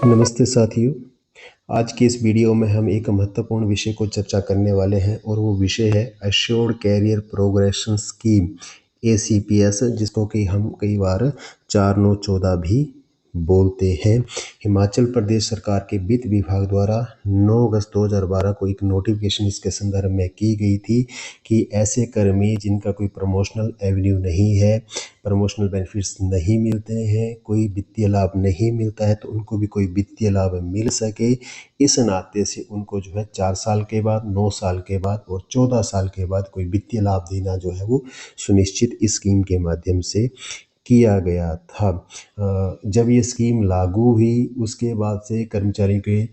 नमस्ते साथियों। आज की इस वीडियो में हम एक महत्वपूर्ण विषय को चर्चा करने वाले हैं और वो विषय है assured career progression scheme ACPS, जिसको कि हम कई बार 4914 भी बोलते हैं। हिमाचल प्रदेश सरकार के वित्त विभाग द्वारा 9 अगस्त 2012 को एक नोटिफिकेशन इसके संदर्भ में की गई थी कि ऐसे कर्मी जिनका कोई प्रमोशनल एवेन्यू नहीं है, प्रमोशनल बेनिफिट्स नहीं मिलते हैं, कोई वित्तीय लाभ नहीं मिलता है, तो उनको भी कोई वित्तीय लाभ मिल सके, इस नाते से उनको जो है 4 साल के बाद, 9 साल के बाद और 14 साल के बाद कोई वित्तीय लाभ देना जो है वो सुनिश्चित इस स्कीम के माध्यम से किया गया था। जब ये स्कीम लागू हुई उसके बाद से कर्मचारियों के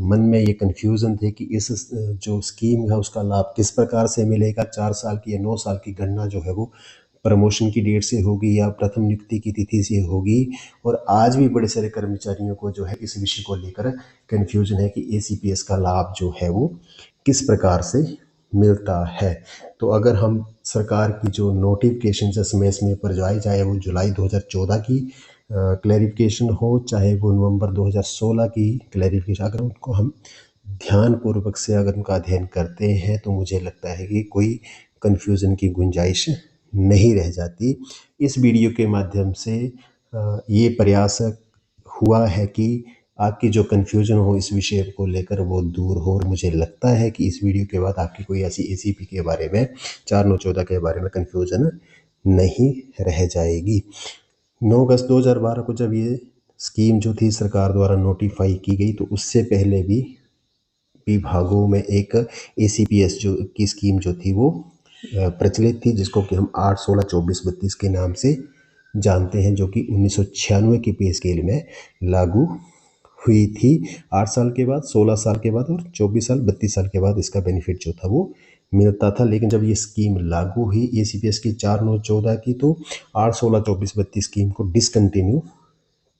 मन में ये कन्फ्यूज़न थे कि इस जो स्कीम है उसका लाभ किस प्रकार से मिलेगा। 4 साल की या 9 साल की गणना जो है वो प्रमोशन की डेट से होगी या प्रथम नियुक्ति की तिथि से होगी। और आज भी बड़े सारे कर्मचारियों को जो है इस विषय को लेकर कन्फ्यूजन है कि ACPS का लाभ जो है वो किस प्रकार से मिलता है। तो अगर हम सरकार की जो नोटिफिकेशन समय पर जाए, चाहे वो जुलाई 2014 की क्लैरिफिकेशन हो, चाहे वो नवंबर 2016 की क्लैरिफिकेशन, अगर उनको हम ध्यानपूर्वक से अगर उनका अध्ययन करते हैं तो मुझे लगता है कि कोई कन्फ्यूज़न की गुंजाइश नहीं रह जाती। इस वीडियो के माध्यम से ये प्रयास हुआ है कि आपकी जो कन्फ्यूज़न हो इस विषय को लेकर वो दूर हो, और मुझे लगता है कि इस वीडियो के बाद आपकी कोई ऐसी ACP के बारे में 4914 के बारे में कन्फ्यूज़न नहीं रह जाएगी। 9 अगस्त 2012 को जब ये स्कीम जो थी सरकार द्वारा नोटिफाई की गई तो उससे पहले भी विभागों में एक ACPS जो की स्कीम जो थी वो प्रचलित थी, जिसको कि हम 8, 16, 24, 32 के नाम से जानते हैं, जो कि 1996 की पे स्केल में लागू हुई थी। 8 साल के बाद, 16 साल के बाद और 24 साल, 32 साल के बाद इसका बेनिफिट जो था वो मिलता था। लेकिन जब ये स्कीम लागू हुई ACPS की 4/9/14 की, तो 8, 16, 24, 32 स्कीम को डिसकंटिन्यू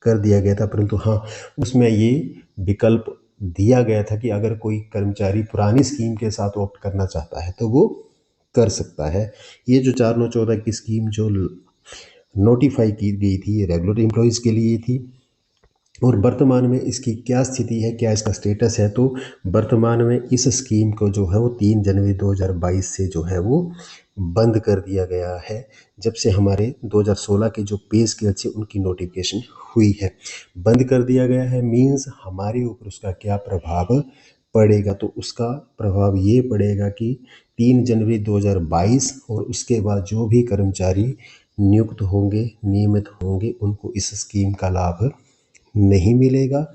कर दिया गया था। परंतु हाँ, उसमें ये विकल्प दिया गया था कि अगर कोई कर्मचारी पुरानी स्कीम के साथ ऑप्ट करना चाहता है तो वो कर सकता है। ये जो 4/9/14 की स्कीम जो नोटिफाई की गई थी, ये रेगुलर एम्प्लॉयज़ के लिए थी। और वर्तमान में इसकी क्या स्थिति है, क्या इसका स्टेटस है, तो वर्तमान में इस स्कीम को जो है वो 3 जनवरी 2022 से जो है वो बंद कर दिया गया है, जब से हमारे 2016 के जो पे स्केल से उनकी नोटिफिकेशन हुई है। बंद कर दिया गया है मीन्स हमारे ऊपर उसका क्या प्रभाव पड़ेगा, तो उसका प्रभाव ये पड़ेगा कि 3 जनवरी 2022 और उसके बाद जो भी कर्मचारी नियुक्त होंगे, नियमित होंगे, उनको इस स्कीम का लाभ नहीं मिलेगा।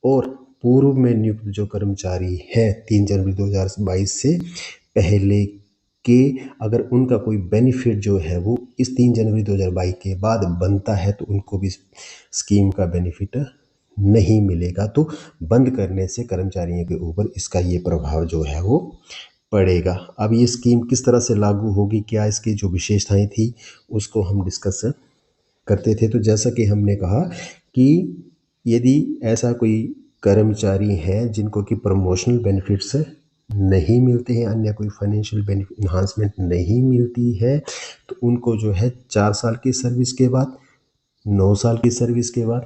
और पूर्व में नियुक्त जो कर्मचारी हैं 3 जनवरी 2022 से पहले के, अगर उनका कोई बेनिफिट जो है वो इस 3 जनवरी 2022 के बाद बनता है तो उनको भी स्कीम का बेनिफिट नहीं मिलेगा। तो बंद करने से कर्मचारियों के ऊपर इसका ये प्रभाव जो है वो पड़ेगा। अब ये स्कीम किस तरह से लागू होगी, क्या इसकी जो विशेषताएं थी उसको हम डिस्कस करते थे। तो जैसा कि हमने कहा कि यदि ऐसा कोई कर्मचारी है जिनको कि प्रमोशनल बेनिफिट्स नहीं मिलते हैं, अन्य कोई फाइनेंशियल बेनिफिट इन्हांसमेंट नहीं मिलती है, तो उनको जो है 4 साल की सर्विस के बाद, 9 साल की सर्विस के बाद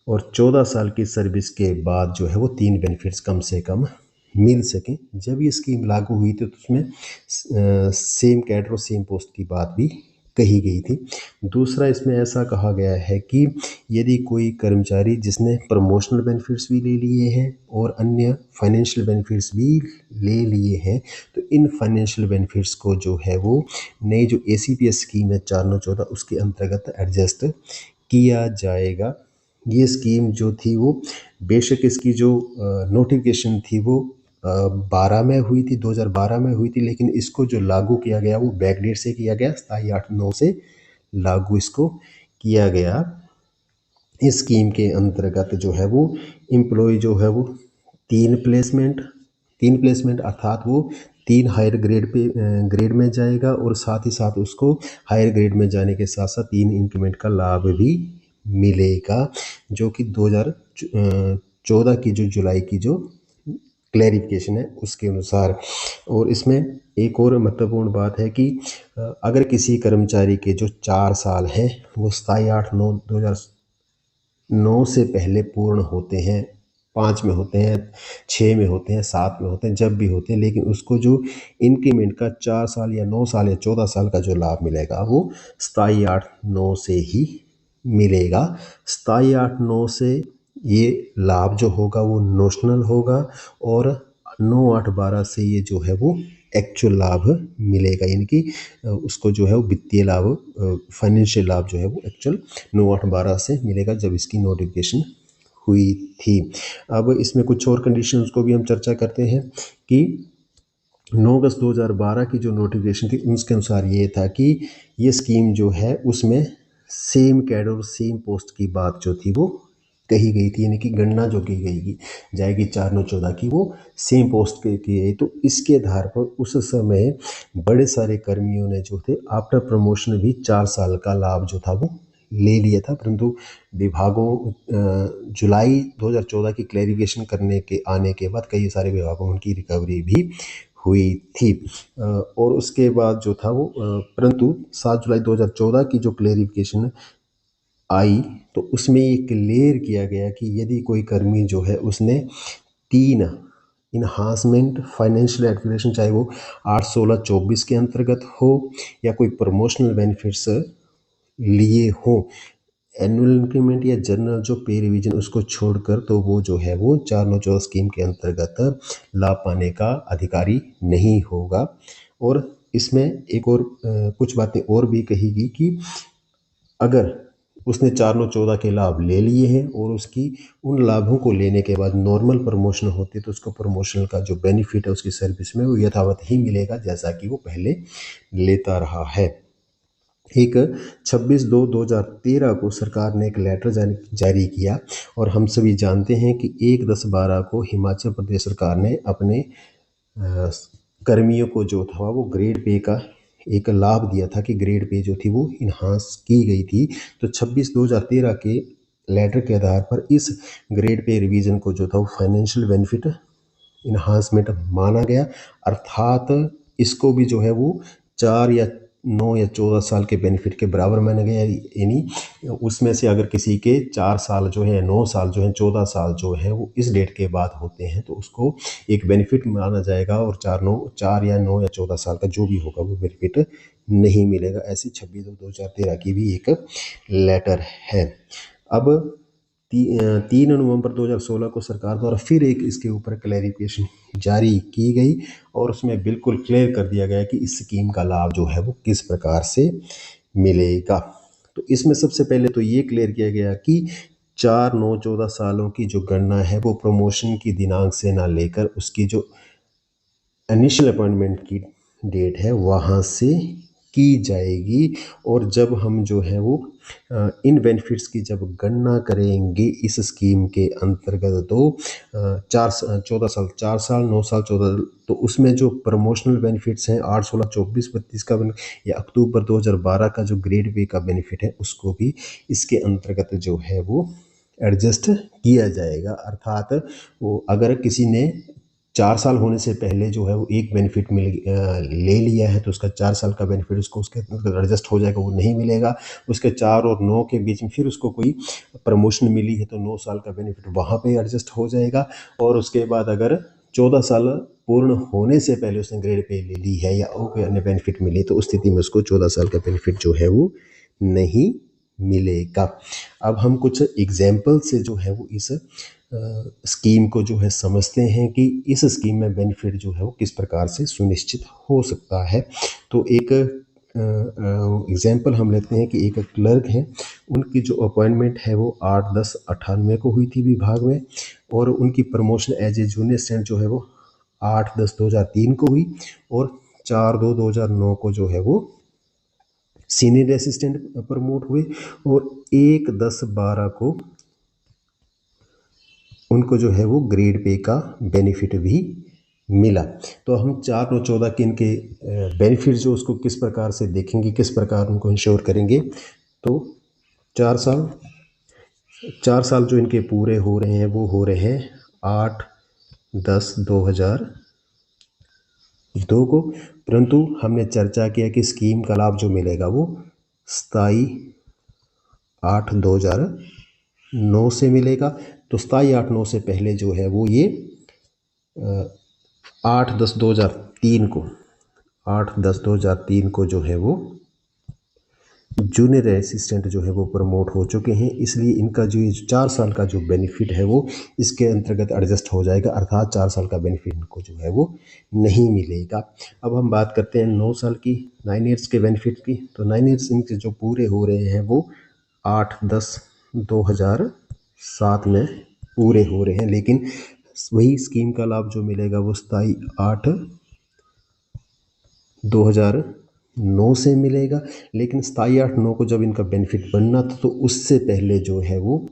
और 14 साल की सर्विस के बाद जो है वो 3 बेनिफिट्स कम से कम मिल सकें। जब ये स्कीम लागू हुई थी तो उसमें सेम कैडर और सेम पोस्ट की बात भी कही गई थी। दूसरा, इसमें ऐसा कहा गया है कि यदि कोई कर्मचारी जिसने प्रमोशनल बेनिफिट्स भी ले लिए हैं और अन्य फाइनेंशियल बेनिफिट्स भी ले लिए हैं, तो इन फाइनेंशियल बेनिफिट्स को जो है वो नई जो ACPS स्कीम है 4/9/14 उसके अंतर्गत एडजस्ट किया जाएगा। ये स्कीम जो थी वो, बेशक इसकी जो नोटिफिकेशन थी वो 12 में हुई थी, 2012 में हुई थी, लेकिन इसको जो लागू किया गया वो बैकडेट से किया गया, 27/8/9 से लागू इसको किया गया। इस स्कीम के अंतर्गत जो है वो एम्प्लॉय जो है वो तीन प्लेसमेंट अर्थात वो 3 हायर ग्रेड में जाएगा और साथ ही साथ उसको हायर ग्रेड में जाने के साथ साथ 3 इंक्रीमेंट का लाभ भी मिलेगा, जो कि 2014 की जो जुलाई की जो क्लैरिफिकेशन है उसके अनुसार। और इसमें एक और महत्वपूर्ण बात है कि अगर किसी कर्मचारी के जो 4 साल हैं वो 27/8/9/2000 9 से पहले पूर्ण होते हैं, 5 में होते हैं, 6 में होते हैं, 7 में होते हैं, जब भी होते हैं, लेकिन उसको जो इंक्रीमेंट का 4 साल या 9 साल या 14 साल का जो लाभ मिलेगा वो 27/8/9 से ही मिलेगा। 27/8/9 से ये लाभ जो होगा वो नोशनल होगा और 9/8/12 से ये जो है वो एक्चुअल लाभ मिलेगा, यानी कि उसको जो है वो वित्तीय लाभ, फाइनेंशियल लाभ जो है वो एक्चुअल 9/8/12 से मिलेगा जब इसकी नोटिफिकेशन हुई थी। अब इसमें कुछ और कंडीशंस को भी हम चर्चा करते हैं कि 9 अगस्त 2012 की जो नोटिफिकेशन थी उसके अनुसार ये था कि ये स्कीम जो है उसमें सेम कैडर और सेम पोस्ट की बात जो थी वो कही गई थी, यानी कि गणना जो की गई जाएगी 4/9/14 की वो सेम पोस्ट की गई। तो इसके आधार पर उस समय बड़े सारे कर्मियों ने जो थे आफ्टर प्रमोशन भी 4 साल का लाभ जो था वो ले लिया था, परंतु विभागों जुलाई 2014 की क्लैरिफिकेशन करने के आने के बाद कई सारे विभागों में उनकी रिकवरी भी हुई थी। और उसके बाद जो था वो परंतु 7 जुलाई 2014 की जो क्लैरिफिकेशन आई तो उसमें ये क्लियर किया गया कि यदि कोई कर्मी जो है उसने 3 इन्हांसमेंट फाइनेंशियल एडमिशन, चाहे वो 8/16/24 के अंतर्गत हो या कोई प्रमोशनल बेनिफिट्स लिए हो, एनुअल इंक्रीमेंट या जनरल जो पे रिवीजन उसको छोड़कर, तो वो जो है वो 4/9/14 स्कीम के अंतर्गत लाभ पाने का अधिकारी नहीं होगा। और इसमें एक और कुछ बातें और भी कही कि अगर उसने 4/9/14 के लाभ ले लिए हैं और उसकी उन लाभों को लेने के बाद नॉर्मल प्रमोशन होती है तो उसको प्रमोशन का जो बेनिफिट है उसकी सर्विस में वो यथावत ही मिलेगा जैसा कि वो पहले लेता रहा है। एक 26/2/2013 को सरकार ने एक लेटर जारी किया और हम सभी जानते हैं कि 1/10/12 को हिमाचल प्रदेश सरकार ने अपने कर्मियों को जो था वो ग्रेड पे का एक लाभ दिया था कि ग्रेड पे जो थी वो इन्हांस की गई थी। तो 26/2/2013 के लेटर के आधार पर इस ग्रेड पे रिवीजन को जो था वो फाइनेंशियल बेनिफिट इन्हांसमेंट माना गया, अर्थात इसको भी जो है वो 4 या 9 या 14 साल के बेनिफिट के बराबर माना गया। यानी उसमें से अगर किसी के 4 साल जो है, 9 साल जो है, 14 साल जो है वो इस डेट के बाद होते हैं तो उसको एक बेनिफिट माना जाएगा और 4 या 9 या 14 साल का जो भी होगा वो बेनिफिट नहीं मिलेगा। ऐसी 26/2/2013 की भी एक लेटर है। अब 3 नवंबर 2016 को सरकार द्वारा फिर एक इसके ऊपर क्लैरिफिकेशन जारी की गई और उसमें बिल्कुल क्लियर कर दिया गया कि इस स्कीम का लाभ जो है वो किस प्रकार से मिलेगा। तो इसमें सबसे पहले तो ये क्लियर किया गया कि 4/9/14 सालों की जो गणना है वो प्रमोशन की दिनांक से ना लेकर उसकी जो इनिशियल अपॉइंटमेंट की डेट है वहाँ से की जाएगी। और जब हम जो है वो इन बेनिफिट्स की जब गणना करेंगे इस स्कीम के अंतर्गत तो 14 साल 4 साल 9 साल 14, तो उसमें जो प्रमोशनल बेनिफिट्स हैं 8/16/24/32 का या अक्टूबर 2012 का जो ग्रेड पे का बेनिफिट है उसको भी इसके अंतर्गत जो है वो एडजस्ट किया जाएगा। अर्थात वो अगर किसी ने 4 साल होने से पहले जो है वो एक बेनिफिट ले लिया है तो उसका 4 साल का बेनिफिट उसको उसके एडजस्ट हो जाएगा, वो नहीं मिलेगा। उसके 4 और 9 के बीच में फिर उसको कोई प्रमोशन मिली है तो 9 साल का बेनिफिट वहाँ पे एडजस्ट हो जाएगा। और उसके बाद अगर 14 साल पूर्ण होने से पहले उसने ग्रेड पे ले ली है या कोई अन्य बेनिफिट मिली तो उस स्थिति में उसको 14 साल का बेनिफिट जो है वो नहीं मिलेगा। अब हम कुछ एग्जाम्पल से जो है वो इस स्कीम को जो है समझते हैं कि इस स्कीम में बेनिफिट जो है वो किस प्रकार से सुनिश्चित हो सकता है। तो एक एग्जाम्पल हम लेते हैं कि एक क्लर्क हैं, उनकी जो अपॉइंटमेंट है वो 8/10/98 को हुई थी विभाग में और उनकी promotion as a junior assistant जो है वो 8/10/2003 को हुई और 4/2/2009 को जो है वो सीनियर असिस्टेंट प्रमोट हुए और 1/10/12 को उनको जो है वो ग्रेड पे का बेनिफिट भी मिला। तो हम 4/9/14 के इनके बेनिफिट जो उसको किस प्रकार से देखेंगे, किस प्रकार उनको इंश्योर करेंगे। तो 4 साल जो इनके पूरे हो रहे हैं वो हो रहे हैं 8/10/2002 को, परंतु हमने चर्चा किया कि स्कीम का लाभ जो मिलेगा वो 27/8/2013 9 से मिलेगा। तो 27/8/9 से पहले जो है वो ये 8/10/2003 को 8/10/2003 को जो है वो जूनियर असिस्टेंट जो है वो प्रमोट हो चुके हैं, इसलिए इनका जो ये 4 साल का जो बेनिफिट है वो इसके अंतर्गत एडजस्ट हो जाएगा, अर्थात 4 साल का बेनिफिट इनको जो है वो नहीं मिलेगा। अब हम बात करते हैं 9 साल की 9 ईयर्स के बेनिफिट की। तो 9 ईयर्स इनके जो पूरे हो रहे हैं वो 8/10/2007 में पूरे हो रहे हैं, लेकिन वही स्कीम का लाभ जो मिलेगा वो 27/8/2009 से मिलेगा। लेकिन 27/8/9 को जब इनका बेनिफिट बनना था तो उससे पहले जो है वो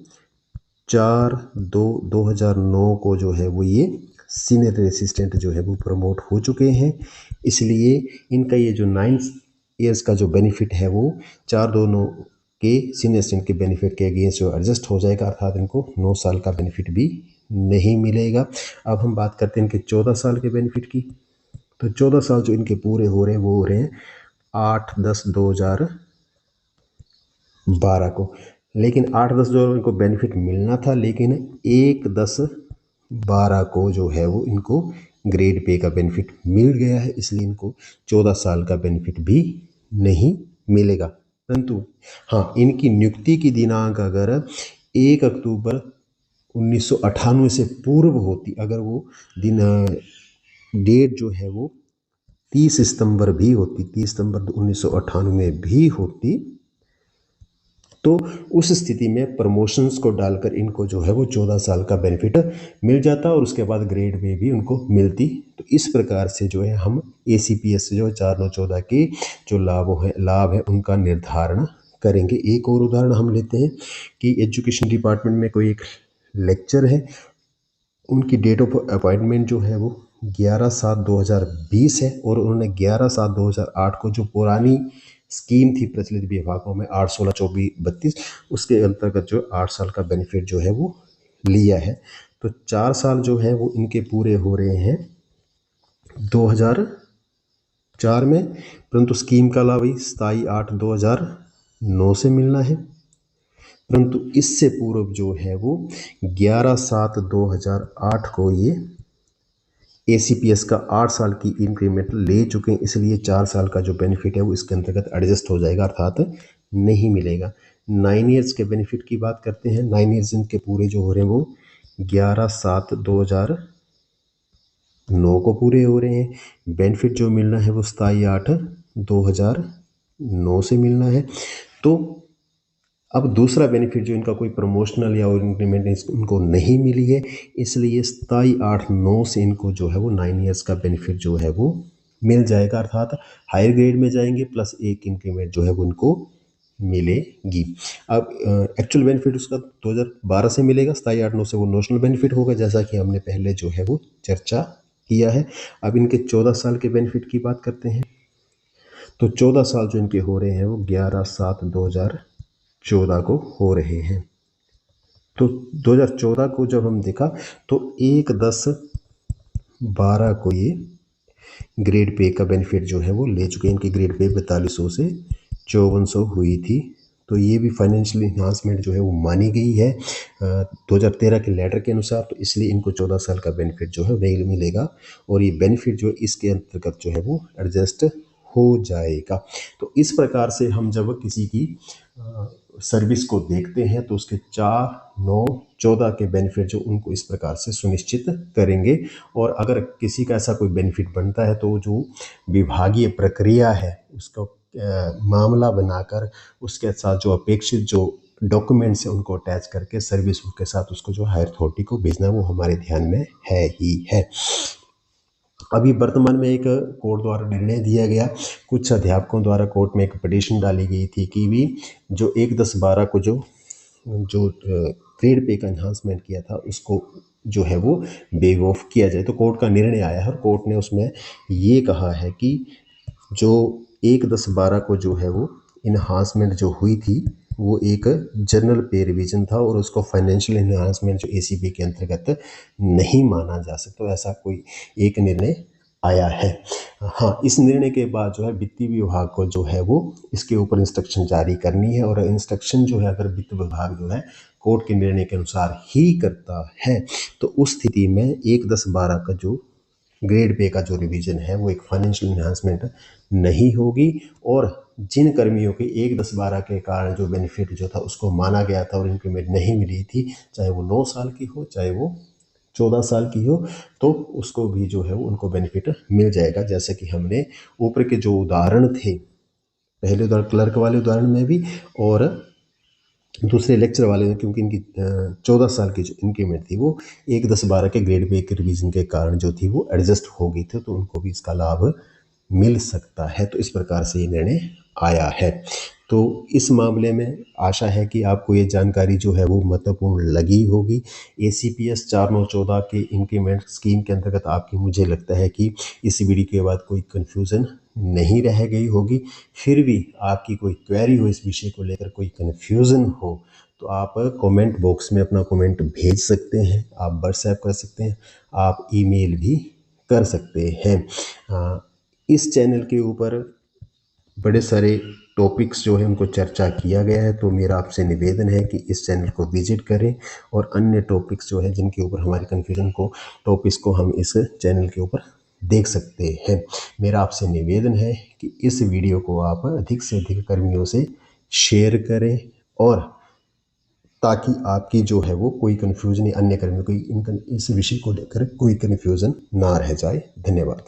4/2/2009 को जो है वो ये सीनियर असिस्टेंट जो है वो प्रमोट हो चुके हैं, इसलिए इनका ये जो 9 ईयर्स का जो बेनिफिट है वो 4/2/9 के सीनियर असिस्टेंट के बेनिफिट के अगेंस्ट जो एडजस्ट हो जाएगा, अर्थात इनको 9 साल का बेनिफिट भी नहीं मिलेगा। अब हम बात करते हैं इनके 14 साल के बेनिफिट की। तो 14 साल जो इनके पूरे हो रहे हैं वो हो रहे हैं 8/10/2012 को। लेकिन 8/10 जो इनको बेनिफिट मिलना था, लेकिन 1/10/12 को जो है वो इनको ग्रेड पे का बेनिफिट मिल गया है, इसलिए इनको 14 साल का बेनिफिट भी नहीं मिलेगा। परंतु हाँ, इनकी नियुक्ति की दिनांक अगर 1 अक्टूबर 1998 से पूर्व होती, अगर वो दिन डेट जो है वो 30 सितंबर भी होती, 30 सितंबर 1998 में भी होती, तो उस स्थिति में प्रमोशंस को डालकर इनको जो है वो 14 साल का बेनिफिट मिल जाता और उसके बाद ग्रेड में भी उनको मिलती। तो इस प्रकार से जो है हम ACPS जो 4/9/14 के जो लाभ है उनका निर्धारण करेंगे। एक और उदाहरण हम लेते हैं कि एजुकेशन डिपार्टमेंट में कोई एक लेक्चर है, उनकी डेट ऑफ अपॉइंटमेंट जो है वो 11/7/2020 है और उन्होंने 11/7/2008 को जो पुरानी स्कीम थी प्रचलित विभागों में 8/16/24/32 उसके अंतर्गत जो 8 साल का बेनिफिट जो है वो लिया है। तो 4 साल जो है वो इनके पूरे हो रहे हैं 2004 में, परंतु स्कीम का लाभ 27/8/2009 से मिलना है। परंतु इससे पूर्व जो है वो 11/7/2008 को ये ACPS का 8 साल की इंक्रीमेंट ले चुके हैं, इसलिए 4 साल का जो बेनिफिट है वो इसके अंतर्गत एडजस्ट हो जाएगा, अर्थात नहीं मिलेगा। 9 ईयर्स के बेनिफिट की बात करते हैं। 9 ईयर्स इनके पूरे जो हो रहे हैं वो 11/7/2009 को पूरे हो रहे हैं। बेनिफिट जो मिलना है वो 27/8/2009 से मिलना है। तो अब दूसरा बेनिफिट जो इनका कोई प्रमोशनल या और इंक्रीमेंट इनको नहीं मिली है, इसलिए 27/8/9 से इनको जो है वो 9 ईयर्स का बेनिफिट जो है वो मिल जाएगा, अर्थात हायर ग्रेड में जाएंगे प्लस एक इंक्रीमेंट जो है वो इनको मिलेगी। अब एक्चुअल बेनिफिट उसका 2012 से मिलेगा, 27/8/9 से वो नोशनल बेनिफिट होगा, जैसा कि हमने पहले जो है वो चर्चा किया है। अब इनके 14 साल के बेनिफिट की बात करते हैं। तो 14 साल जो इनके हो रहे हैं वो 11/7/2014 को हो रहे हैं। तो 2014 को जब हम देखा तो 1/10/12 को ये ग्रेड पे का बेनिफिट जो है वो ले चुके हैं। इनकी ग्रेड पे 4200 से 5400 हुई थी, तो ये भी फाइनेंशियल इन्हांसमेंट जो है वो मानी गई है 2013 के लेटर के अनुसार। तो इसलिए इनको 14 साल का बेनिफिट जो है नहीं मिलेगा और ये बेनिफिट जो इसके अंतर्गत जो है वो एडजस्ट हो जाएगा। तो इस प्रकार से हम जब किसी की सर्विस को देखते हैं तो उसके 4/9/14 के बेनिफिट जो उनको इस प्रकार से सुनिश्चित करेंगे। और अगर किसी का ऐसा कोई बेनिफिट बनता है तो जो विभागीय प्रक्रिया है उसको मामला बनाकर उसके साथ जो अपेक्षित जो डॉक्यूमेंट्स हैं उनको अटैच करके सर्विस के साथ उसको जो हायर अथॉरिटी को भेजना वो हमारे ध्यान में है ही है। अभी वर्तमान में एक कोर्ट द्वारा निर्णय दिया गया, कुछ अध्यापकों द्वारा कोर्ट में एक पिटीशन डाली गई थी कि भी जो 1/10/12 को जो ग्रेड पे का एनहांसमेंट किया था उसको जो है वो वेव ऑफ किया जाए। तो कोर्ट का निर्णय आया है और कोर्ट ने उसमें ये कहा है कि जो 1/10/12 को जो है वो इन्हांसमेंट जो हुई थी वो एक जनरल पे रिवीजन था और उसको फाइनेंशियल इन्हांसमेंट जो ACP के अंतर्गत नहीं माना जा सकता। तो ऐसा कोई एक निर्णय आया है। हाँ, इस निर्णय के बाद जो है वित्तीय विभाग को जो है वो इसके ऊपर इंस्ट्रक्शन जारी करनी है और इंस्ट्रक्शन जो है अगर वित्त विभाग जो है कोर्ट के निर्णय के अनुसार ही करता है, तो उस स्थिति में 1-10-12 का जो ग्रेड पे का जो रिवीजन है वो एक फाइनेंशियल इन्हांसमेंट नहीं होगी। और जिन कर्मियों के 1-10-12 के कारण जो बेनिफिट जो था उसको माना गया था और इंक्रीमेंट नहीं मिली थी, चाहे वो 9 साल की हो चाहे वो 14 साल की हो, तो उसको भी जो है वो उनको बेनिफिट मिल जाएगा। जैसे कि हमने ऊपर के जो उदाहरण थे, पहले उदाहरण क्लर्क वाले उदाहरण में भी और दूसरे लेक्चर वाले में, क्योंकि इनकी 14 साल की जो इंक्रीमेंट थी वो 1-10-12 के ग्रेड पे के रिवीजन के कारण जो थी वो एडजस्ट हो गई थी, तो उनको भी इसका लाभ मिल सकता है। तो इस प्रकार से ये निर्णय आया है। तो इस मामले में आशा है कि आपको ये जानकारी जो है वो महत्वपूर्ण लगी होगी। ACPS 4914 के इंक्रीमेंट स्कीम के अंतर्गत आपकी, मुझे लगता है कि इस वीडियो के बाद कोई कन्फ्यूज़न नहीं रह गई होगी। फिर भी आपकी कोई क्वेरी हो, इस विषय को लेकर कोई कन्फ्यूज़न हो, तो आप कमेंट बॉक्स में अपना कमेंट भेज सकते हैं, आप व्हाट्सएप कर सकते हैं, आप ईमेल भी कर सकते हैं। इस चैनल के ऊपर बड़े सारे टॉपिक्स जो है उनको चर्चा किया गया है, तो मेरा आपसे निवेदन है कि इस चैनल को विजिट करें और अन्य टॉपिक्स जो है जिनके ऊपर हमारे कन्फ्यूजन को टॉपिक्स को हम इस चैनल के ऊपर देख सकते हैं। मेरा आपसे निवेदन है कि इस वीडियो को आप अधिक से अधिक कर्मियों से शेयर करें, और ताकि आपकी जो है वो कोई कन्फ्यूजन, अन्य कर्मियों को इस विषय को लेकर कोई कन्फ्यूजन ना रह जाए। धन्यवाद।